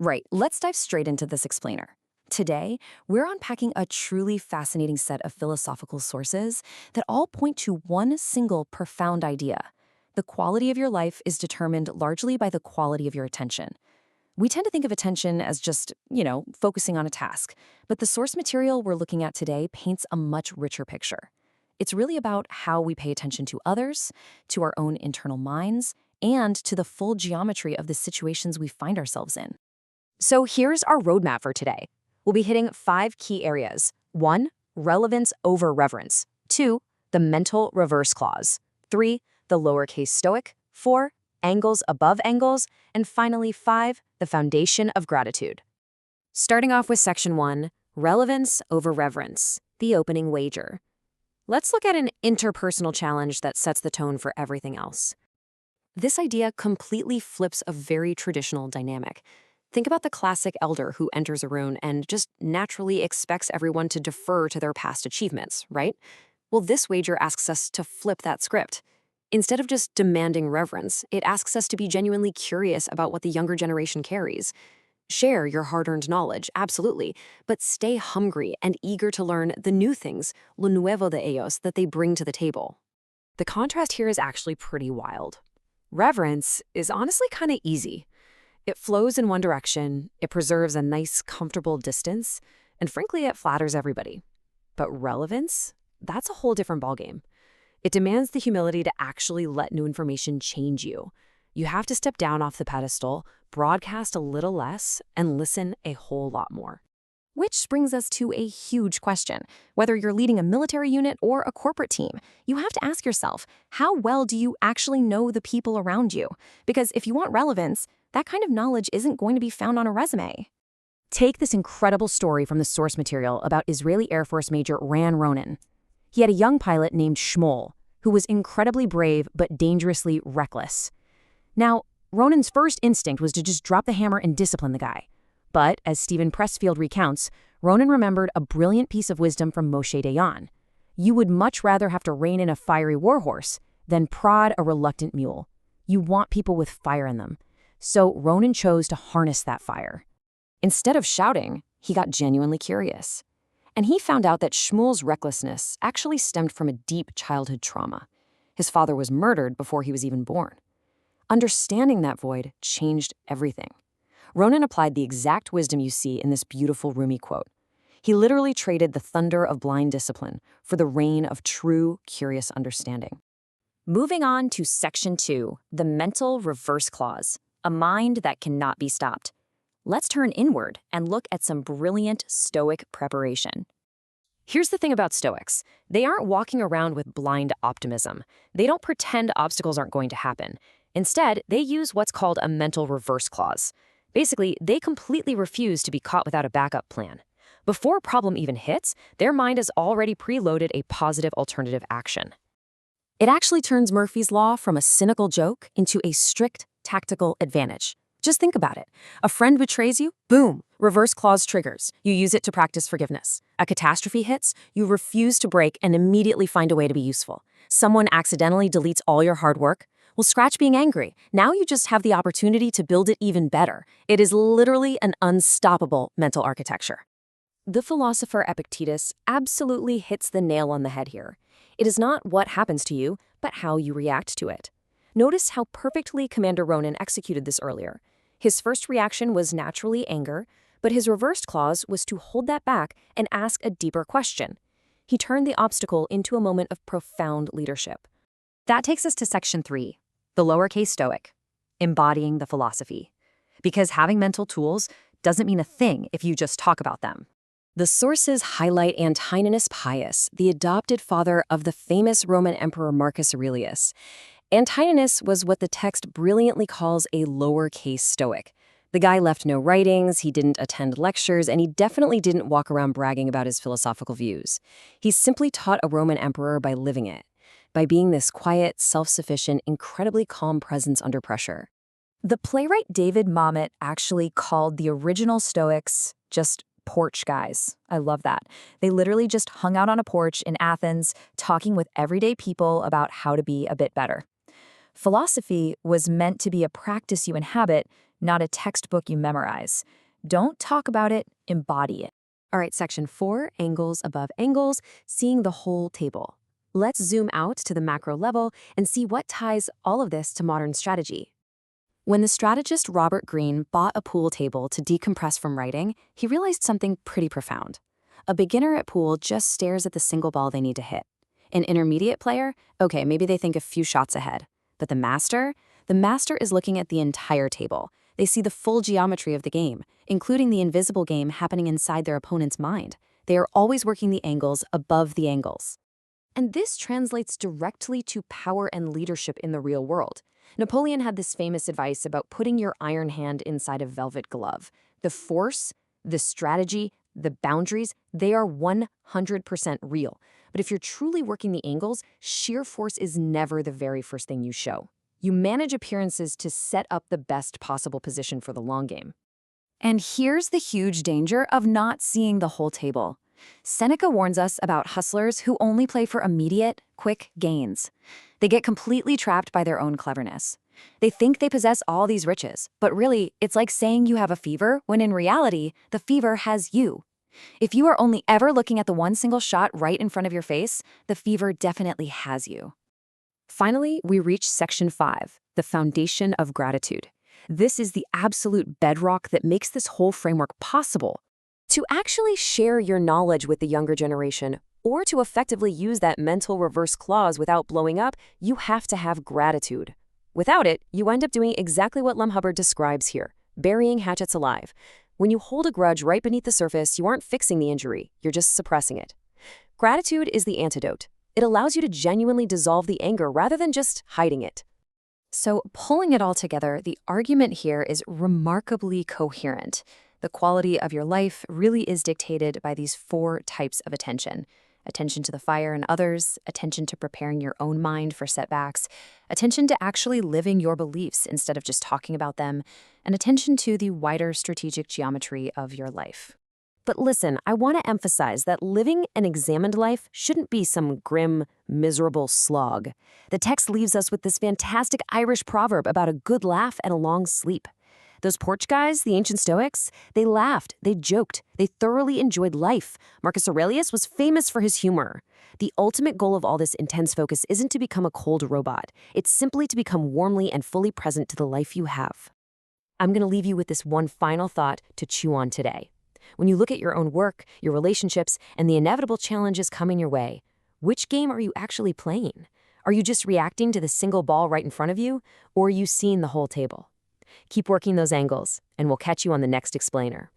Right, let's dive straight into this explainer. Today, we're unpacking a truly fascinating set of philosophical sources that all point to one single profound idea. The quality of your life is determined largely by the quality of your attention. We tend to think of attention as just, focusing on a task, but the source material we're looking at today paints a much richer picture. It's really about how we pay attention to others, to our own internal minds, and to the full geometry of the situations we find ourselves in. So here's our roadmap for today. We'll be hitting 5 key areas. 1. Relevance over reverence. 2. The mental reverse clause. 3. The lowercase stoic. 4. Angles above angles. And finally, 5. The foundation of gratitude. Starting off with section 1, relevance over reverence, the opening wager. Let's look at an interpersonal challenge that sets the tone for everything else. This idea completely flips a very traditional dynamic. Think about the classic elder who enters a room and just naturally expects everyone to defer to their past achievements, right? Well, this wager asks us to flip that script. Instead of just demanding reverence, it asks us to be genuinely curious about what the younger generation carries. Share your hard-earned knowledge, absolutely, but stay hungry and eager to learn the new things, lo nuevo de ellos, that they bring to the table. The contrast here is actually pretty wild. Reverence is honestly kind of easy. It flows in one direction, it preserves a nice, comfortable distance, and frankly, it flatters everybody. But relevance? That's a whole different ballgame. It demands the humility to actually let new information change you. You have to step down off the pedestal, broadcast a little less, and listen a whole lot more. Which brings us to a huge question. Whether you're leading a military unit or a corporate team, you have to ask yourself, how well do you actually know the people around you? Because if you want relevance, that kind of knowledge isn't going to be found on a resume. Take this incredible story from the source material about Israeli Air Force Major Ran Ronan. He had a young pilot named Shmuel, who was incredibly brave but dangerously reckless. Now, Ronan's first instinct was to just drop the hammer and discipline the guy. But, as Stephen Pressfield recounts, Ronan remembered a brilliant piece of wisdom from Moshe Dayan. You would much rather have to rein in a fiery warhorse than prod a reluctant mule. You want people with fire in them. So Ronan chose to harness that fire. Instead of shouting, he got genuinely curious. And he found out that Shmuel's recklessness actually stemmed from a deep childhood trauma. His father was murdered before he was even born. Understanding that void changed everything. Ronan applied the exact wisdom you see in this beautiful Rumi quote. He literally traded the thunder of blind discipline for the rain of true, curious understanding. Moving on to section 2, the mental reverse clause, a mind that cannot be stopped. Let's turn inward and look at some brilliant Stoic preparation. Here's the thing about Stoics. They aren't walking around with blind optimism. They don't pretend obstacles aren't going to happen. Instead, they use what's called a mental reverse clause. Basically, they completely refuse to be caught without a backup plan. Before a problem even hits, their mind has already preloaded a positive alternative action. It actually turns Murphy's Law from a cynical joke into a strict tactical advantage. Just think about it. A friend betrays you, boom, reverse clause triggers. You use it to practice forgiveness. A catastrophe hits, you refuse to break and immediately find a way to be useful. Someone accidentally deletes all your hard work. Well, scratch being angry. Now you just have the opportunity to build it even better. It is literally an unstoppable mental architecture. The philosopher Epictetus absolutely hits the nail on the head here. It is not what happens to you, but how you react to it. Notice how perfectly Commander Ronan executed this earlier. His first reaction was naturally anger, but his reversed clause was to hold that back and ask a deeper question. He turned the obstacle into a moment of profound leadership. That takes us to section 3, the lowercase stoic, embodying the philosophy. Because having mental tools doesn't mean a thing if you just talk about them. The sources highlight Antoninus Pius, the adopted father of the famous Roman Emperor Marcus Aurelius. Antoninus was what the text brilliantly calls a lowercase stoic. The guy left no writings, he didn't attend lectures, and he definitely didn't walk around bragging about his philosophical views. He simply taught a Roman emperor by living it, by being this quiet, self-sufficient, incredibly calm presence under pressure. The playwright David Mamet actually called the original Stoics just porch guys. I love that. They literally just hung out on a porch in Athens, talking with everyday people about how to be a bit better. Philosophy was meant to be a practice you inhabit, not a textbook you memorize. Don't talk about it, embody it. All right, section 4, angles above angles, seeing the whole table. Let's zoom out to the macro level and see what ties all of this to modern strategy. When the strategist Robert Greene bought a pool table to decompress from writing, he realized something pretty profound. A beginner at pool just stares at the single ball they need to hit. An intermediate player, okay, maybe they think a few shots ahead. But the master is looking at the entire table. They see the full geometry of the game, including the invisible game happening inside their opponent's mind. They are always working the angles above the angles. And this translates directly to power and leadership in the real world. Napoleon had this famous advice about putting your iron hand inside a velvet glove. The force, the strategy, the boundaries, they are 100% real. But if you're truly working the angles, sheer force is never the very first thing you show. You manage appearances to set up the best possible position for the long game. And here's the huge danger of not seeing the whole table. Seneca warns us about hustlers who only play for immediate, quick gains. They get completely trapped by their own cleverness. They think they possess all these riches, but really, it's like saying you have a fever when in reality, the fever has you. If you are only ever looking at the one single shot right in front of your face, the fever definitely has you. Finally, we reach section 5, the foundation of gratitude. This is the absolute bedrock that makes this whole framework possible. To actually share your knowledge with the younger generation, or to effectively use that mental reverse clause without blowing up, you have to have gratitude. Without it, you end up doing exactly what Lem Hubbard describes here, burying hatchets alive. When you hold a grudge right beneath the surface, you aren't fixing the injury, you're just suppressing it. Gratitude is the antidote. It allows you to genuinely dissolve the anger rather than just hiding it. So, pulling it all together, the argument here is remarkably coherent. The quality of your life really is dictated by these 4 types of attention. Attention to the fire in others, attention to preparing your own mind for setbacks, attention to actually living your beliefs instead of just talking about them, and attention to the wider strategic geometry of your life. But listen, I want to emphasize that living an examined life shouldn't be some grim, miserable slog. The text leaves us with this fantastic Irish proverb about a good laugh and a long sleep. Those porch guys, the ancient Stoics, they laughed, they joked, they thoroughly enjoyed life. Marcus Aurelius was famous for his humor. The ultimate goal of all this intense focus isn't to become a cold robot. It's simply to become warmly and fully present to the life you have. I'm going to leave you with this one final thought to chew on today. When you look at your own work, your relationships, and the inevitable challenges coming your way, which game are you actually playing? Are you just reacting to the single ball right in front of you, or are you seeing the whole table? Keep working those angles, and we'll catch you on the next explainer.